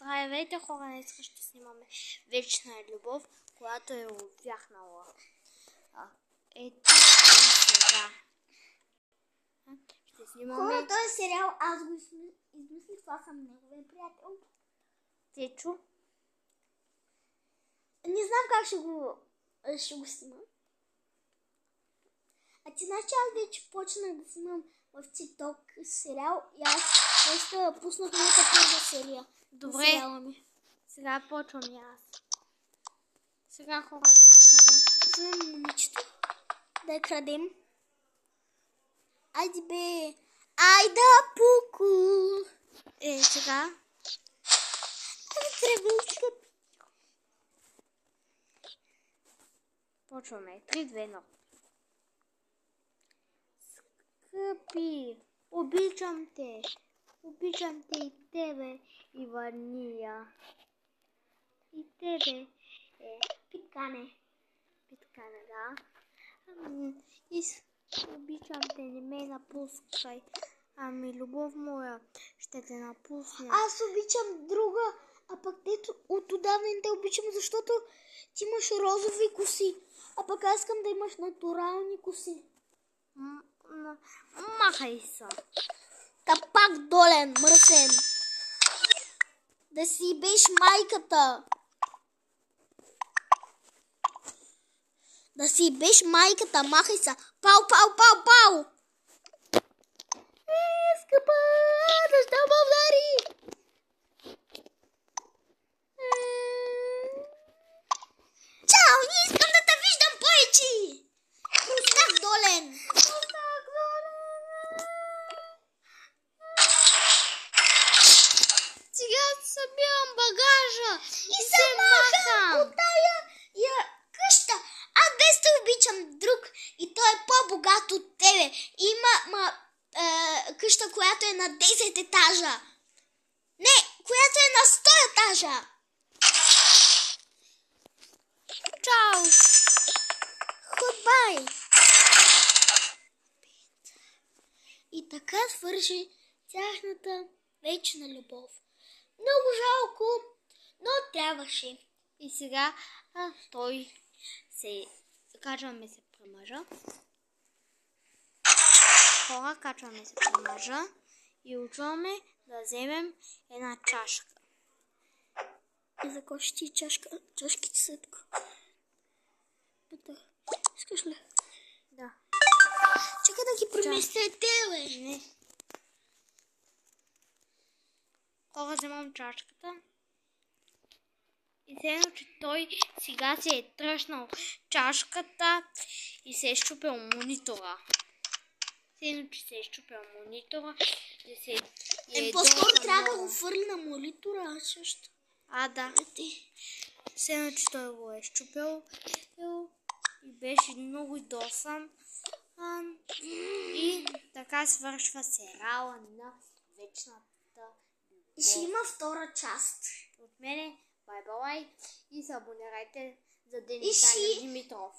Здравейте хора, днес ще снимаме Вечна любов, която е увяхнала. Ето сега. Ще снимаме... Хора, този сериал аз го измислих, това съм неговия приятел. Течо. Не знам как ще го снимам. А ти знаеш, че аз вече почнах да снимам в TikTok сериал и аз просто пуснах моята първа серия. Добре, сега почвам и аз. Сега хора почваме. Вземем момичето да я крадем. Айде бе! Айда, пуку! Сега. Тревелчка. Почваме. 3, 2, 1. Скъпи, обичам те. Обичам те и тебе, Ивания. И тебе, Питкане. Питкане, да. Обичам те, не ме напускай. Ами, любов моя, ще те напусня. Аз обичам друга, а пък от отдавна не те обичам, защото ти имаш розови коси, а пък аз искам да имаш натурални коси. Махай се. Капак долен, мръсен. Да си беше майката. Да си беше майката, махай се. Пау, пау, пау, пау. Скъпа, защо ме удари? Чао, не искам да те виждам повече. Простак долен. Сега събирам багажа И се махам от тая къща. Аз без те обичам друг и той е по-богат от тебе. Има къща, която е на 10 етажа. Не, която е на 100 етажа. Чао. Goodbye. И така свърши тяхната вечна любов. Много жалко, но трябваше. И сега той качваме се при мъжа. Хора, качваме се при мъжа и учваме да вземем една чашка. И за кой ще ти чашка? Чашките са така. Искаш ли? Да. Чакай да ги преместя теле. Не. Хора, вземам чашката. И следно, че той сега се е тръщнал чашката и се е щупил монитора. Следно, че се е щупил монитора и се е по-скоро трябва да го фърли на монитора, аз също. Да. Следно, че той го е щупил и беше много досан. И така свършва сериала на Вечната любов. И ще има втора част. От мене, бай-бай, и се абонирайте за Денис Димитров.